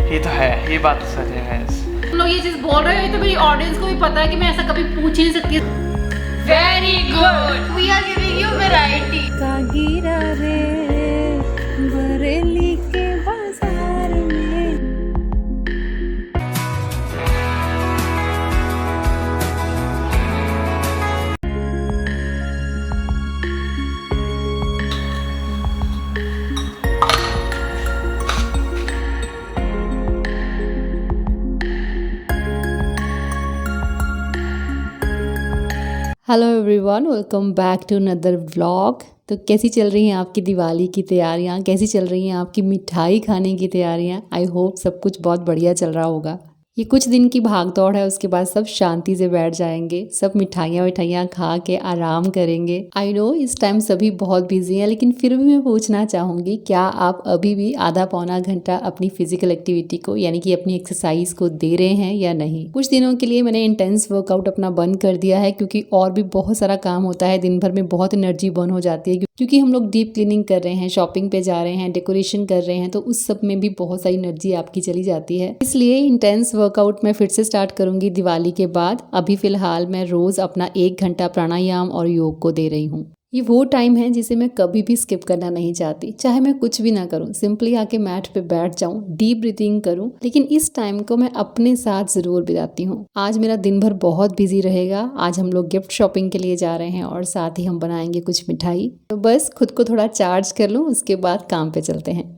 ये तो है, ये बात तो सच है। तुम लोग ये चीज बोल रहे हो तो मेरी ऑडियंस को भी पता है कि मैं ऐसा कभी पूछ ही नहीं सकती। Very good, we are giving you variety. कागिरा रे बरेली के बाजार में। Hello everyone, welcome back to another vlog. तो कैसी चल रही हैं आपकी दिवाली की तैयारियां, कैसी चल रही हैं आपकी मिठाई खाने की तैयारियां। आई होप सब कुछ बहुत बढ़िया चल रहा होगा। ये कुछ दिन की भाग दौड़ है, उसके बाद सब शांति से बैठ जाएंगे, सब मिठाइयाँ खा के आराम करेंगे। आई नो इस टाइम सभी बहुत बिजी हैं, लेकिन फिर भी मैं पूछना चाहूँगी, क्या आप अभी भी आधा पौना घंटा अपनी फिजिकल एक्टिविटी को यानी कि अपनी एक्सरसाइज को दे रहे हैं या नहीं। कुछ दिनों के लिए मैंने इंटेंस वर्कआउट अपना बंद कर दिया है, क्योंकि और भी बहुत सारा काम होता है, दिन भर में बहुत एनर्जी बर्न हो जाती है, क्योंकि हम लोग डीप क्लीनिंग कर रहे हैं, शॉपिंग पे जा रहे हैं, डेकोरेशन कर रहे हैं, तो उस सब में भी बहुत सारी एनर्जी आपकी चली जाती है। इसलिए इंटेंस वर्कआउट मैं फिर से स्टार्ट करूंगी दिवाली के बाद। अभी फिलहाल मैं रोज अपना 1 घंटा प्राणायाम और योग को दे रही हूँ। ये वो टाइम है जिसे मैं कभी भी स्किप करना नहीं चाहती, चाहे मैं कुछ भी ना करूं, सिंपली आके मैट पे बैठ जाऊं, डीप ब्रीथिंग करूं, लेकिन इस टाइम को मैं अपने साथ जरूर बिताती हूँ। आज मेरा दिन भर बहुत बिजी रहेगा। आज हम लोग गिफ्ट शॉपिंग के लिए जा रहे हैं और साथ ही हम बनाएंगे कुछ मिठाई। तो बस खुद को थोड़ा चार्ज कर लूँ, उसके बाद काम पे चलते हैं।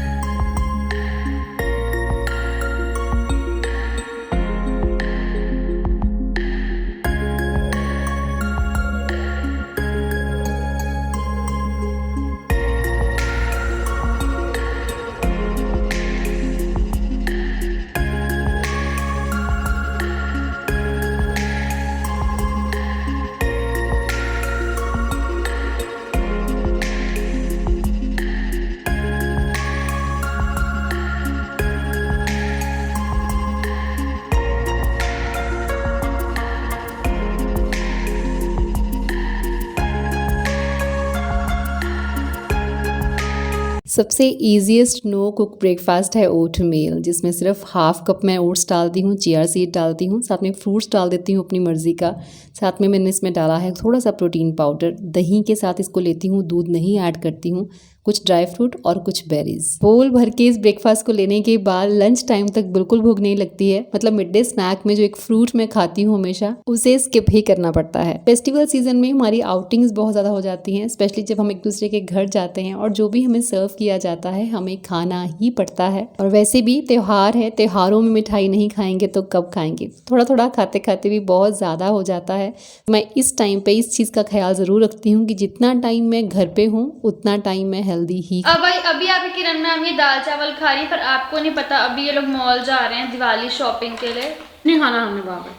सबसे ईजीएस्ट नो कुक ब्रेकफास्ट है ओट मील, जिसमें सिर्फ हाफ कप मैं ओट्स डालती हूँ, चिया सीड डालती हूँ, साथ में फ्रूट्स डाल देती हूँ अपनी मर्जी का। साथ में मैंने इसमें डाला है थोड़ा सा प्रोटीन पाउडर। दही के साथ इसको लेती हूँ, दूध नहीं ऐड करती हूँ, कुछ ड्राई फ्रूट और कुछ बेरीज। बोल भर के इस ब्रेकफास्ट को लेने के बाद लंच टाइम तक बिल्कुल भूख नहीं लगती है। मतलब मिड डे स्नैक में जो एक फ्रूट मैं खाती हूँ हमेशा, उसे स्किप ही करना पड़ता है। फेस्टिवल सीजन में हमारी आउटिंग्स बहुत ज्यादा हो जाती हैं, स्पेशली जब हम एक दूसरे के घर जाते हैं और जो भी हमें सर्व किया जाता है हमें खाना ही पड़ता है। और वैसे भी त्योहार है, त्योहारों में मिठाई नहीं खाएंगे तो कब खाएंगे। थोड़ा थोड़ा खाते खाते भी बहुत ज्यादा हो जाता है। मैं इस टाइम पे इस चीज का ख्याल जरूर रखती हूँ कि जितना टाइम मैं घर पे हूँ उतना टाइम मैं हेल्दी ही। अब भाई अभी आपकी किरण मैम ये दाल चावल खा रही है, पर आपको नहीं पता अभी ये लोग मॉल जा रहे हैं दिवाली शॉपिंग के लिए। नहीं खाना हमने बाबा,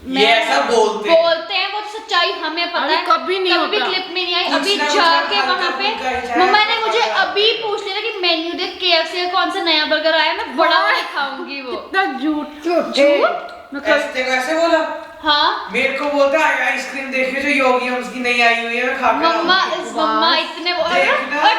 ये ऐसा बोलते हैं, वो सच्चाई हमें पता है। कभी नहीं कभी क्लिप में नहीं आई। अभी जाके वहाँ पे मम्मा ने मुझे अभी पूछ लिया कि मेन्यू देख KFC का कौन सा नया बर्गर आया, मैं बड़ा खाऊंगी। वो इतना झूठ कैसे बोला? हाँ मेरे को बोलता है आइसक्रीम देखिए जो योगी उसकी नहीं आई हुई है, मैं खा के मम्मा इतने और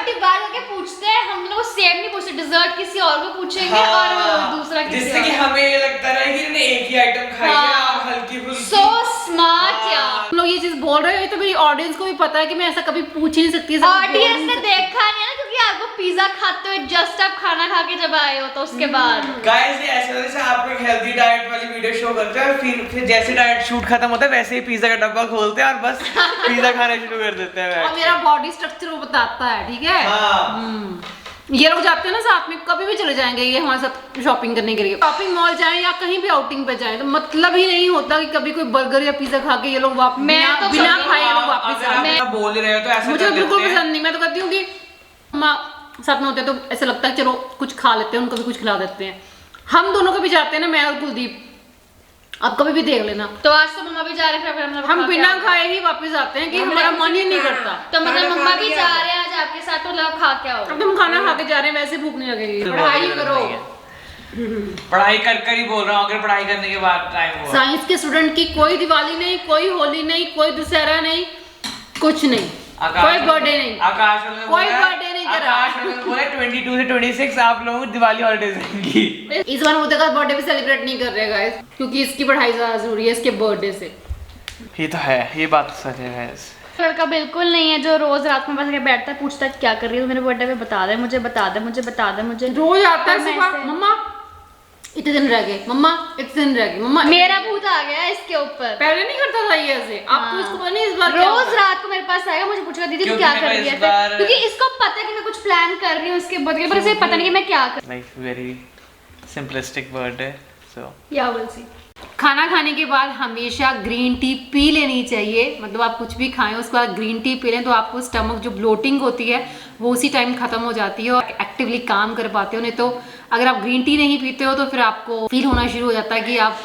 डिबार होके पूछते हैं। हम लोग सेम नहीं पूछते, डिजर्ट किसी और को पूछेंगे। हाँ, और दूसरा किसी जिससे कि हमें ये लगता रहे कि इन्होंने एक ही आइटम खाई है और हल्की फुल्की। सो स्मार्ट यार। तुम लोग ये चीज बोल रहे हो तो मेरी ऑडियंस को भी पता है कि मैं ऐसा कभी पूछ ही नहीं सकती। ऑडियंस ने देखा नहीं है ना, क्योंकि आपको पिज्जा खाते हुए जस्ट आप खाना खा के जब आए हो तो उसके बाद गाइस ये ऐसा जैसे आपको एक हेल्दी डाइट वाली वीडियो शो करते हैं, फिर जैसे डाइट शूट खत्म होता है वैसे ही पिज्जा का डब्बा खोलते हैं और बस पिज्जा खाना शुरू कर देते हैं। और मेरा बॉडी स्ट्रक्चर वो बताता है, ठीक है। ये लोग जाते हैं ना साथ में, कभी भी चले जाएंगे ये हमारे साथ शॉपिंग करने के लिए। शॉपिंग मॉल जाएं या कहीं भी आउटिंग पे जाएं, तो मतलब ही नहीं होता कि कभी कोई बर्गर या पिज्जा खा के ये लोग वापस बिना खाए ये लोग वापस आ जाए। बोल रहे हो तो ऐसा मुझे बिल्कुल पसंद नहीं। मैं तो कहती हूँ कि माँ साथ में होते तो ऐसा लगता है चलो कुछ खा लेते हैं, उनको भी कुछ खिला देते हैं। हम दोनों कभी जाते हैं ना, मैं और कुलदीप, आप कभी भी देख लेना। तो आज तो मम्मा भी जा रहे हैं, हम बिना खाए ही वापस आते हैं कि हमारा मन ही नहीं करता। तो मतलब मम्मा भी जा रहे हैं आज आपके साथ, तो लोग खा क्या हो। अब हम खाना खा के जा रहे हैं, वैसे भूख नहीं लगेगी। पढ़ाई करो, पढ़ाई कर ही बोल रहा हूँ। अगर पढ़ाई करने के बाद टाइम हो। साइंस के स्टूडेंट की कोई दिवाली नहीं, कोई होली नहीं, कोई दशहरा नहीं, कुछ नहीं, कोई बर्थडे नहीं, आकाश कोई बर्थडे नहीं, तरह। आकाश ने बोला 22 से 26 आप लोगों को दिवाली हॉलीडेज रहेंगी। इस बार मोदी का बर्थडे भी सेलिब्रेट नहीं कर रहे गाइस, क्योंकि इसकी पढ़ाई ज्यादा जरूरी है इसके बर्थडे से। ये तो है, ये बात तो सच है guys। लड़का बिल्कुल नहीं है जो रोज रात में बस के बैठता है, पूछता है क्या कर रही है मेरे बर्थडे पे, बता दे मुझे, बता दे मुझे, बता दे मुझे। रोज आता है मैं सुबह, ऐसे- मम्मा इतने दिन रह गए, मम्मा इतने दिन रह गए, मम्मा। मेरा भूत आ गया है इसके ऊपर। पहले नहीं करता था ये ऐसे, आपको इसको पता नहीं इस बार क्या रोज हुआ? रात को मेरे पास आएगा, मुझे पूछेगा दीदी तू क्योंकि क्या मेरे कर को रही है, इस बार- क्योंकि इसको पता है कि मैं कुछ प्लान कर रही हूँ इसके बर्थडे पर, इसे पता नहीं कि मैं क्या कर Like very simplistic birthday, so या विल सी। खाना खाने के बाद हमेशा ग्रीन टी पी लेनी चाहिए। मतलब आप कुछ भी खाएं उसके बाद ग्रीन टी पी लें तो आपको स्टमक जो ब्लोटिंग होती है वो उसी टाइम खत्म हो जाती है और एक्टिवली काम कर पाते हो। नहीं तो अगर आप ग्रीन टी नहीं पीते हो तो फिर आपको फील होना शुरू हो जाता है कि आप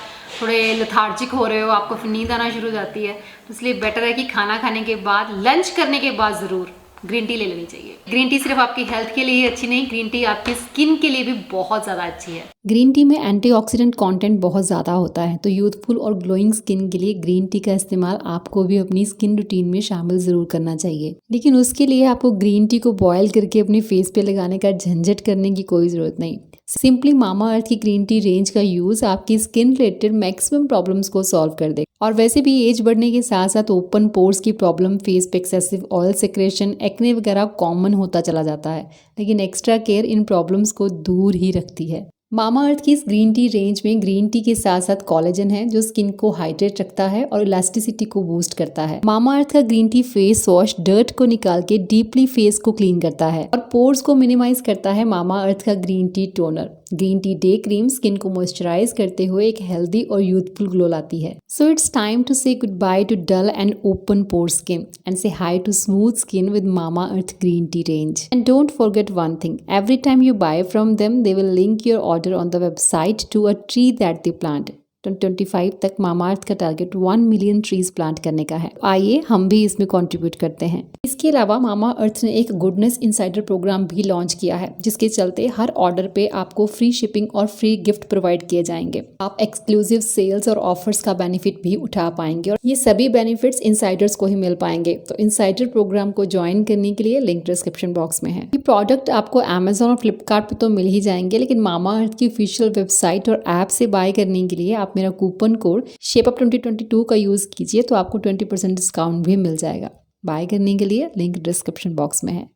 थोड़े लेथार्जिक हो रहे हो, आपको फिर नींद आना शुरू हो जाती है। तो इसलिए बेटर है कि खाना खाने के बाद, लंच करने के बाद ज़रूर ग्रीन टी ले लेनी चाहिए। ग्रीन टी सिर्फ आपकी हेल्थ के लिए ही अच्छी नहीं, ग्रीन टी आपकी स्किन के लिए भी बहुत ज़्यादा अच्छी है। ग्रीन टी में एंटीऑक्सीडेंट कंटेंट बहुत ज़्यादा होता है, तो यूथफुल और ग्लोइंग स्किन के लिए ग्रीन टी का इस्तेमाल आपको भी अपनी स्किन रूटीन में शामिल ज़रूर करना चाहिए। लेकिन उसके लिए आपको ग्रीन टी को बॉयल करके अपने फेस पे लगाने का झंझट करने की कोई ज़रूरत नहीं। सिंपली मामा अर्थ की ग्रीन टी रेंज का यूज़ आपकी स्किन रिलेटेड मैक्सिमम प्रॉब्लम्स को सॉल्व कर देगा। और वैसे भी एज बढ़ने के साथ साथ ओपन पोर्स की प्रॉब्लम, फेस पे एक्सेसिव ऑयल सिक्रेशन, एक्ने वगैरह कॉमन होता चला जाता है, लेकिन एक्स्ट्रा केयर इन प्रॉब्लम्स को दूर ही रखती है। मामा अर्थ की इस ग्रीन टी रेंज में ग्रीन टी के साथ साथ कोलेजन है जो स्किन को हाइड्रेट रखता है और इलास्टिसिटी को बूस्ट करता है। मामा अर्थ का green T face wash dirt को निकाल के डीपली फेस को क्लीन करता है और पोर्स को मिनिमाइज करता है। मामा अर्थ का green tea toner, green tea day cream skin को मॉइस्चराइज करते हुए एक हेल्दी और यूथफुल ग्लो लाती है। So it's time to say goodbye to dull and open pore skin and say hi to smooth skin with Mamaearth green tea range. And don't forget one thing, every time you buy from them they will link your order on the website to a tree that they plant. 2025 तक मामा अर्थ का target 1 million trees plant करने का है। आइए हम भी इसमें contribute करते हैं। इसके अलावा मामा अर्थ ने एक गुडनेस इनसाइडर प्रोग्राम भी लॉन्च किया है, जिसके चलते हर ऑर्डर पे आपको फ्री शिपिंग और फ्री गिफ्ट प्रोवाइड किए जाएंगे। आप एक्सक्लूसिव सेल्स और ऑफर्स का बेनिफिट भी उठा पाएंगे और ये सभी बेनिफिट्स इनसाइडर्स को ही मिल पाएंगे। तो इनसाइडर प्रोग्राम को ज्वाइन करने के लिए लिंक डिस्क्रिप्शन बॉक्स में है। ये प्रोडक्ट आपको अमेजोन और फ्लिपकार्ट पे तो मिल ही जाएंगे, लेकिन मामा अर्थ की ऑफिशियल वेबसाइट और ऐप से बाय करने के लिए आप मेरा कूपन कोड शेपअप 2022 का यूज कीजिए तो आपको 20% डिस्काउंट भी मिल जाएगा। बाय करने के लिए लिंक डिस्क्रिप्शन बॉक्स में है।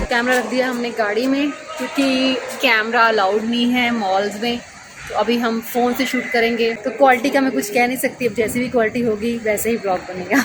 कैमरा रख दिया हमने गाड़ी में क्योंकि कैमरा अलाउड नहीं है मॉल्स में, तो अभी हम फ़ोन से शूट करेंगे। तो क्वालिटी का मैं कुछ कह नहीं सकती, अब जैसी भी क्वालिटी होगी वैसे ही ब्लॉग बनेगा।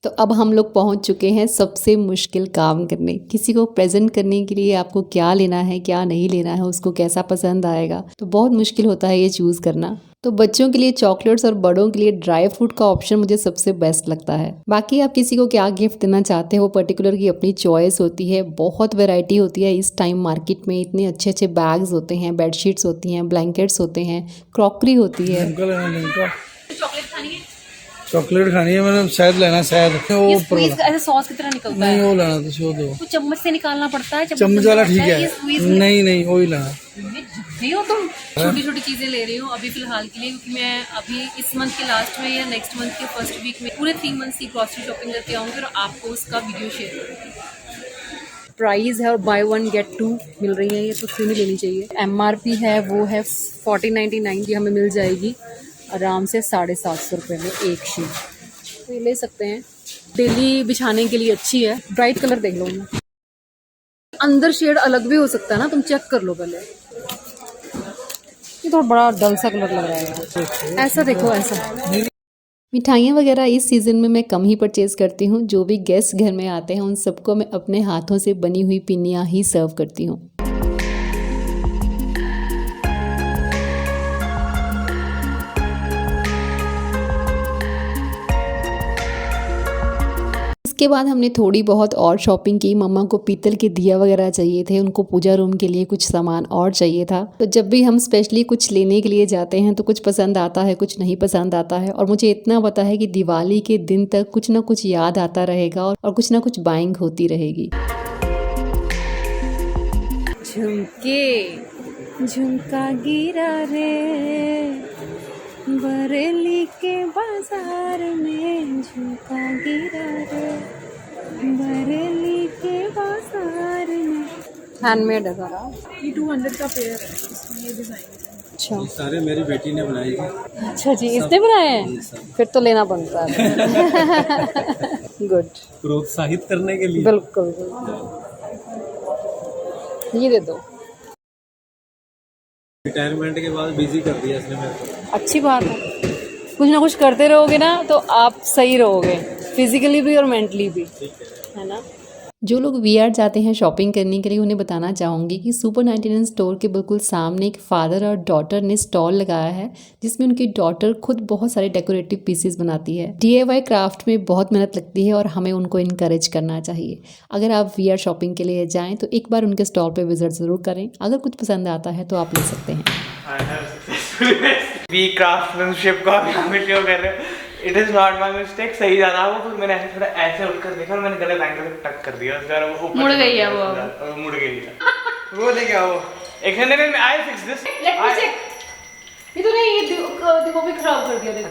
तो अब हम लोग पहुंच चुके हैं सबसे मुश्किल काम करने। किसी को प्रेजेंट करने के लिए आपको क्या लेना है क्या नहीं लेना है, उसको कैसा पसंद आएगा, तो बहुत मुश्किल होता है ये चूज़ करना। तो बच्चों के लिए चॉकलेट्स और बड़ों के लिए ड्राई फ्रूट का ऑप्शन मुझे सबसे बेस्ट लगता है। बाकी आप किसी को क्या गिफ्ट देना चाहते हो पर्टिकुलर की अपनी चॉइस होती है। बहुत वैरायटी होती है इस टाइम मार्केट में, इतने अच्छे अच्छे बैग्स होते हैं, बेडशीट्स होती हैं, ब्लैंकेट्स होते हैं, क्रॉकरी होती है। चॉकलेट खानी है, मैंने शायद लेना, शायद वो ऐसे सॉस की तरह निकलता नहीं है, वो लेना तो शो दो, वो चम्मच से निकालना पड़ता है। चम्मच वाला ठीक है, नहीं नहीं वही लेना। नहीं हो तुम छोटी छोटी चीजें ले रही हो अभी फिलहाल के लिए, क्योंकि मैं अभी इस मंथ के लास्ट में या नेक्स्ट मंथ के फर्स्ट वीक में पूरे 3 मंथ्स की ग्रॉसरी शॉपिंग करके आऊंगी और आपको उसका वीडियो शेयर करूंगी। प्राइस है और बाय 1 गेट 2 मिल रही है, ये तो क्यों नहीं लेनी चाहिए। MRP है वो है 4099 की, हमें मिल जाएगी आराम से 750 रुपये में एक शीट, तो ये ले सकते हैं। डेली बिछाने के लिए अच्छी है। ब्राइट कलर देख लो, अंदर शेड अलग भी हो सकता है ना, तुम चेक कर लो पहले। ये थोड़ा बड़ा डल सा कलर लग रहा है, ऐसा देखो ऐसा। मिठाइयाँ वगैरह इस सीज़न में मैं कम ही परचेज़ करती हूँ। जो भी गेस्ट घर में आते हैं उन सबको मैं अपने हाथों से बनी हुई पिन्नियाँ ही सर्व करती हूँ। इसके बाद हमने थोड़ी बहुत और शॉपिंग की। मम्मा को पीतल के दिया वगैरह चाहिए थे, उनको पूजा रूम के लिए कुछ सामान और चाहिए था। तो जब भी हम स्पेशली कुछ लेने के लिए जाते हैं तो कुछ पसंद आता है, कुछ नहीं पसंद आता है, और मुझे इतना पता है कि दिवाली के दिन तक कुछ ना कुछ याद आता रहेगा और कुछ ना कुछ बाइंग होती रहेगी। झुमके झुमका गिरा रे, बरेली के बाजार में झुका गिरा रे, बरेली के बाजार में। हैंडमेड है सारा। ये 200 का पेयर है, इसमें ये डिजाइन। अच्छा, ये सारे मेरी बेटी ने बनाई है। अच्छा जी, इसने बनाए हैं? फिर तो लेना बनता है। गुड, प्रोत्साहित करने के लिए। बिल्कुल। ये दे दो। रिटायरमेंट के बाद बिजी कर दिया इसने मेरे को। अच्छी बात है, कुछ ना कुछ करते रहोगे ना तो आप सही रहोगे, फिजिकली भी और मेंटली भी, है ना। जो लोग वीआर जाते हैं शॉपिंग करने के लिए, उन्हें बताना चाहूँगी कि सुपर 99 स्टोर के बिल्कुल सामने एक फादर और डॉटर ने स्टॉल लगाया है, जिसमें उनकी डॉटर खुद बहुत सारे डेकोरेटिव पीसेस बनाती है। DIY क्राफ्ट में बहुत मेहनत लगती है और हमें उनको इनकरेज करना चाहिए। अगर आप वीआर शॉपिंग के लिए जाएँ तो एक बार उनके स्टॉल पर विजिट ज़रूर करें। अगर कुछ पसंद आता है तो आप ले सकते हैं। वी क्राफ्टमैनशिप को आप यहाँ पे शो कर रहे हो। It is not my mistake. सही जा रहा वो, फिर मैंने ऐसे थोड़ा ऐसे उठकर देखा और मैंने गलत एंगल पे टक कर दिया। उसके बाद वो ऊपर मुड़ गई है वो मुड़ गई है। वो देखिए वो एक नहीं I fix this. Let me check. ये तो नहीं, ये देखो भी खराब कर दिया। देख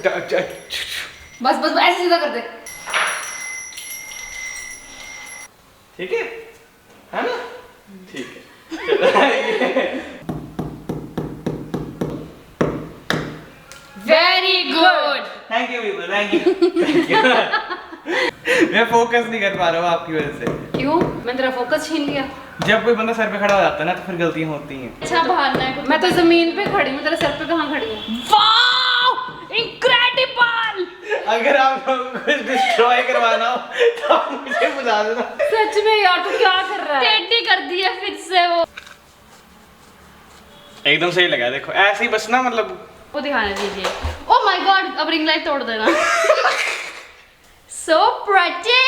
बस बस ऐसे सीधा कर दे। ठीक है ना? ठीक है। Very good, thank you people, thank you. मैं फोकस नहीं कर पा रहा हूँ आपकी वजह से। क्यों? मैं तेरा फोकस छीन लिया? जब कोई बंदा सर पे खड़ा हो जाता है ना तो फिर गलतियां होती हैं। अच्छा बहाना है। मैं तो जमीन पे खड़ी हूँ, तेरे सर पे कहाँ खड़ी हूँ? Wow, incredible. अगर आप कुछ डिस्ट्रॉय करवाना हो तो आप मुझे बुला देना। सच में यार, तू क्या कर रहा है? टेढ़ी कर दिया फिर से वो। एकदम सही लगा। देखो ऐसे ही बस ना, मतलब वो दिखाने दीजिए। ओह माय गॉड, अब रिंग लाइट तोड़ देना। So pretty.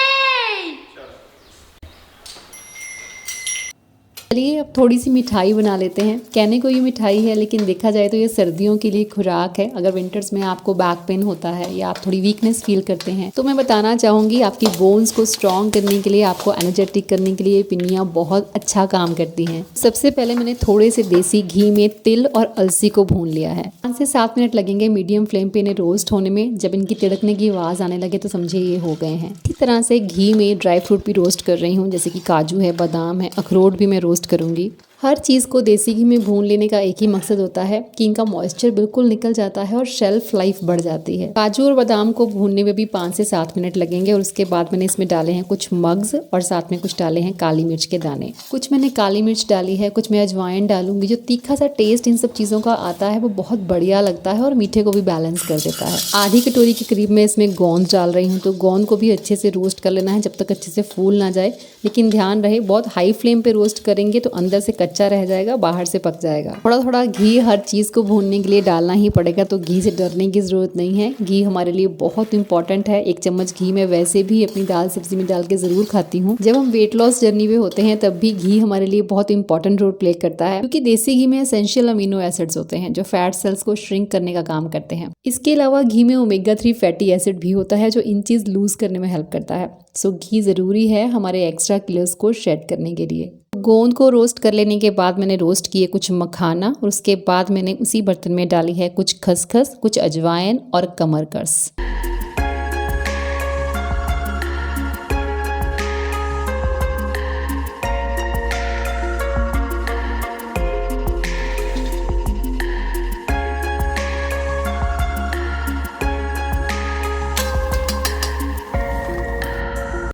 चलिए अब थोड़ी सी मिठाई बना लेते हैं। कहने को ये मिठाई है, लेकिन देखा जाए तो ये सर्दियों के लिए खुराक है। अगर विंटर्स में आपको बैक पेन होता है या आप थोड़ी वीकनेस फील करते हैं तो मैं बताना चाहूँगी, आपकी बोन्स को स्ट्रॉन्ग करने के लिए, आपको एनर्जेटिक करने के लिए ये पिन्नियाँ बहुत अच्छा काम करती हैं। सबसे पहले मैंने थोड़े से देसी घी में तिल और अलसी को भून लिया है। 5 से 7 मिनट लगेंगे मीडियम फ्लेम पे इन्हें रोस्ट होने में। जब इनकी तिड़कने की आवाज़ आने लगे तो समझे ये हो गए हैं। इसी तरह से घी में ड्राई फ्रूट भी रोस्ट कर रही हूँ, जैसे कि काजू है, बादाम है, अखरोट भी मैं रोस्ट करूँगी। हर चीज़ को देसी घी में भून लेने का एक ही मकसद होता है कि इनका मॉइस्चर बिल्कुल निकल जाता है और शेल्फ लाइफ बढ़ जाती है। काजू और बादाम को भूनने में भी 5 से 7 मिनट लगेंगे और उसके बाद मैंने इसमें डाले हैं कुछ मग्स और साथ में कुछ डाले हैं काली मिर्च के दाने। कुछ मैंने काली मिर्च डाली है, कुछ मैं अजवाइन डालूंगी। जो तीखा सा टेस्ट इन सब चीज़ों का आता है वो बहुत बढ़िया लगता है और मीठे को भी बैलेंस कर देता है। आधी कटोरी के करीब मैं इसमें गोंद डाल रही हूँ, तो गोंद को भी अच्छे से रोस्ट कर लेना है जब तक अच्छे से फूल ना जाए। लेकिन ध्यान रहे, बहुत हाई फ्लेम पे रोस्ट करेंगे तो अंदर से कच्चा रह जाएगा, बाहर से पक जाएगा। थोड़ा थोड़ा घी हर चीज़ को भूनने के लिए डालना ही पड़ेगा, तो घी से डरने की ज़रूरत नहीं है। घी हमारे लिए बहुत इंपॉर्टेंट है। 1 चम्मच घी मैं वैसे भी अपनी दाल सब्जी में डाल के ज़रूर खाती हूँ। जब हम वेट लॉस जर्नी पे होते हैं तब भी घी हमारे लिए बहुत इंपॉर्टेंट रोल प्ले करता है, क्योंकि देसी घी में एसेंशियल अमीनो एसिड्स होते हैं जो फैट सेल्स को श्रिंक करने का काम करते हैं। इसके अलावा घी में ओमेगा 3 फैटी एसिड भी होता है जो इन चीज़ लूज करने में हेल्प करता है। सो घी ज़रूरी है हमारे एक्स्ट्रा किलोज को शेड करने के लिए। गोंद को रोस्ट कर लेने के बाद मैंने रोस्ट किए कुछ मखाना और उसके बाद मैंने उसी बर्तन में डाली है कुछ खसखस, कुछ अजवाइन और कमरकस।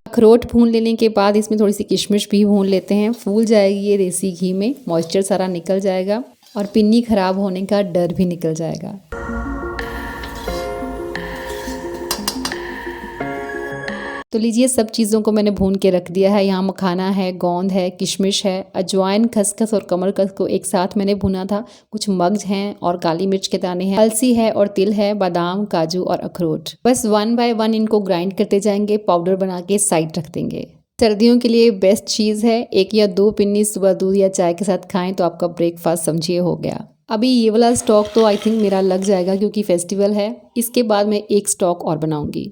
अखरोट भून लेने के बाद इसमें थोड़ी सी किशमिश भी भून लेते हैं। फूल जाएगी ये देसी घी में, मॉइस्चर सारा निकल जाएगा और पिन्नी खराब होने का डर भी निकल जाएगा। तो लीजिए सब चीज़ों को मैंने भून के रख दिया है। यहाँ मखाना है, गोंद है, किशमिश है, अजवाइन, खसखस और कमरकस को एक साथ मैंने भुना था। कुछ मग्ज हैं और काली मिर्च के दाने हैं, अलसी है और तिल है, बादाम, काजू और अखरोट। बस 1 बाय 1 इनको ग्राइंड करते जाएंगे, पाउडर बना के साइड रख देंगे। सर्दियों के लिए बेस्ट चीज़ है। 1 या 2 पिन्नी सुबह दूध या चाय के साथ खाएं तो आपका ब्रेकफास्ट समझिए हो गया। अभी ये वाला स्टॉक तो आई थिंक मेरा लग जाएगा क्योंकि फेस्टिवल है। इसके बाद मैं एक स्टॉक और बनाऊंगी।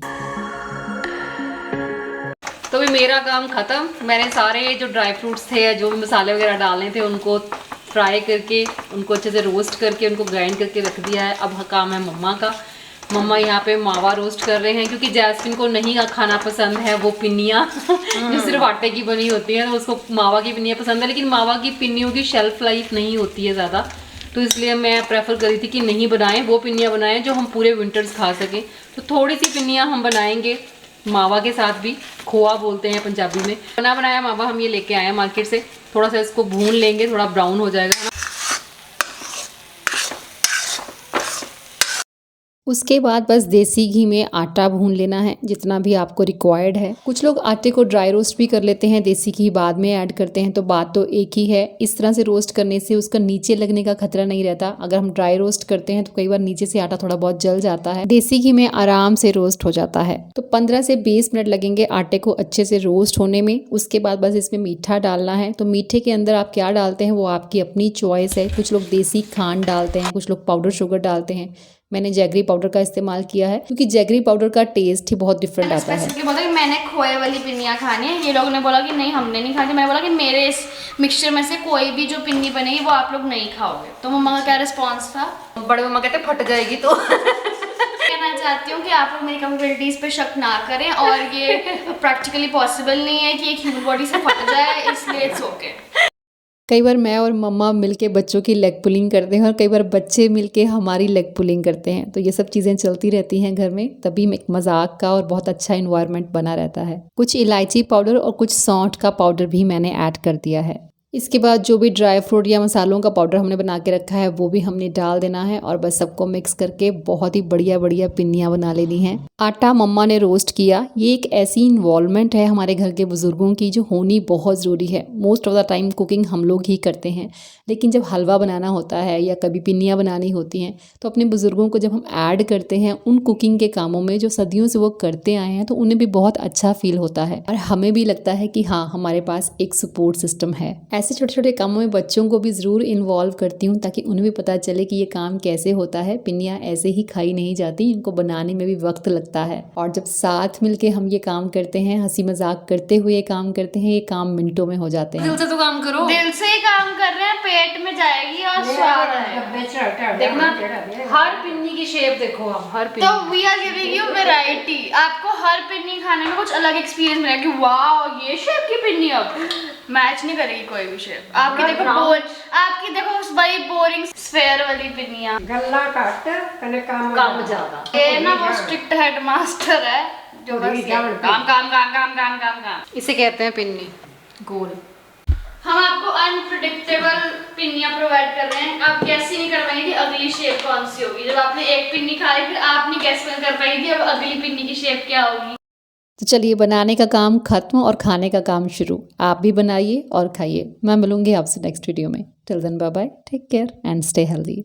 तो भी मेरा काम खत्म। मैंने सारे जो ड्राई फ्रूट्स थे या जो भी मसाले वगैरह डालने थे उनको फ्राई करके उनको अच्छे से रोस्ट करके उनको ग्राइंड करके रख दिया है। अब काम है मम्मा का। मम्मा यहाँ पे मावा रोस्ट कर रहे हैं क्योंकि जैस्मिन को नहीं खाना पसंद है वो पिन्नियाँ जो सिर्फ आटे की बनी होती है, तो उसको मावा की पिन्नियाँ पसंद है। लेकिन मावा की पिन्नियों की शेल्फ लाइफ नहीं होती है ज़्यादा, तो इसलिए मैं प्रेफर करी थी कि नहीं बनाएं, वो पिन्नियाँ बनाएं जो हम पूरे विंटर्स खा सकें। तो थोड़ी सी पिन्नियाँ हम बनाएंगे मावा के साथ भी, खोआ बोलते हैं पंजाबी में। बना बनाया मावा हम ये लेके आए हैं मार्केट से। थोड़ा सा इसको भून लेंगे, थोड़ा ब्राउन हो जाएगा। उसके बाद बस देसी घी में आटा भून लेना है जितना भी आपको रिक्वायर्ड है। कुछ लोग आटे को ड्राई रोस्ट भी कर लेते हैं, देसी घी बाद में ऐड करते हैं, तो बात तो एक ही है। इस तरह से रोस्ट करने से उसका नीचे लगने का खतरा नहीं रहता। अगर हम ड्राई रोस्ट करते हैं तो कई बार नीचे से आटा थोड़ा बहुत जल जाता है, देसी घी में आराम से रोस्ट हो जाता है। तो 15 से 20 मिनट लगेंगे आटे को अच्छे से रोस्ट होने में। उसके बाद बस इसमें मीठा डालना है। तो मीठे के अंदर आप क्या डालते हैं वो आपकी अपनी चॉइस है। कुछ लोग देसी खांड डालते हैं, कुछ लोग पाउडर शुगर डालते हैं। मैंने जैगरी पाउडर का इस्तेमाल किया है क्योंकि जैगरी पाउडर का टेस्ट ही बहुत डिफरेंट आता है। बोला कि मैंने खोए वाली पिन्नियाँ खानी है, ये लोगों ने बोला कि नहीं हमने नहीं खानी। मैंने बोला कि मेरे इस मिक्सचर में से कोई भी जो पिन्नी बनेगी वो आप लोग नहीं खाओगे। तो मम्मा का क्या रिस्पॉन्स था? बड़े मम्मा कहते फट जाएगी। तो कहना चाहती हूँ कि आप लोग मेरी कैपेबिलिटीज पे शक ना करें, और ये प्रैक्टिकली पॉसिबल नहीं है कि एक ह्यूमन बॉडी से फट जाए, इसलिए इट्स ओके। कई बार मैं और मम्मा मिलके बच्चों की लेग पुलिंग करते हैं और कई बार बच्चे मिलके हमारी लेग पुलिंग करते हैं। तो ये सब चीज़ें चलती रहती हैं घर में, तभी एक मजाक का और बहुत अच्छा इन्वायरमेंट बना रहता है। कुछ इलायची पाउडर और कुछ सौंठ का पाउडर भी मैंने ऐड कर दिया है। इसके बाद जो भी ड्राई फ्रूट या मसालों का पाउडर हमने बना के रखा है वो भी हमने डाल देना है और बस सबको मिक्स करके बहुत ही बढ़िया बढ़िया पिन्नियाँ बना लेनी हैं। आटा मम्मा ने रोस्ट किया। ये एक ऐसी इन्वॉल्वमेंट है हमारे घर के बुजुर्गों की जो होनी बहुत ज़रूरी है। Most of the time cooking हम लोग ही करते हैं, लेकिन जब हलवा बनाना होता है या कभी पिन्नियाँ बनानी होती हैं तो अपने बुजुर्गों को जब हम ऐड करते हैं उन कुकिंग के कामों में जो सदियों से वो करते आए हैं, तो उन्हें भी बहुत अच्छा फील होता है और हमें भी लगता है कि हाँ हमारे पास एक सपोर्ट सिस्टम है। ऐसे छोटे छोटे कामों में बच्चों को भी ज़रूर इन्वॉल्व करती हूँ ताकि उन्हें भी पता चले कि ये काम कैसे होता है। पिन्नियाँ ऐसे ही खाई नहीं जाती, इनको बनाने में भी वक्त लगता है। और जब साथ मिलके हम ये काम करते हैं, हंसी मजाक करते हुए ये काम करते हैं, ये काम मिनटों में हो जाते हैं। दिल से तो काम करो, दिल से ही काम कर रहे हैं, पेट में जाएगी और स्वाद आएगा। देखना हर पिन्नी की शेप देखो आप, हर पिन्नी। तो we are giving you variety. आपको हर पिन्नी खाने में कुछ अलग एक्सपीरियंस मिलेगा कि वाओ ये शेप की पिन्नी अब मैच नहीं करेगी कोई भी शेप। आपकी देखो आपकी देखो वही बोरिंग स्फेयर वाली पिन्नियाँ, गल्ला घट कने काम ज्यादा। ये ना वो स्ट्रिक्ट हेडमास्टर है जो बस काम काम काम काम काम काम काम। इसे कहते हैं पिन्नी गोल। हम आपको अनप्रेडिक्टेबल पिन्नियाँ प्रोवाइड कर रहे हैं। आप गैस ही नहीं कर पाएंगे कि अगली शेप कौन सी होगी। जब आपने एक पिन्नी खाई फिर आप नहीं गैस कर पाएंगे अब अगली पिन्नी की शेप क्या होगी। तो चलिए बनाने का काम खत्म और खाने का काम शुरू। आप भी बनाइए और खाइए। मैं मिलूंगी आपसे नेक्स्ट वीडियो में। Till then bye bye, take care and stay healthy.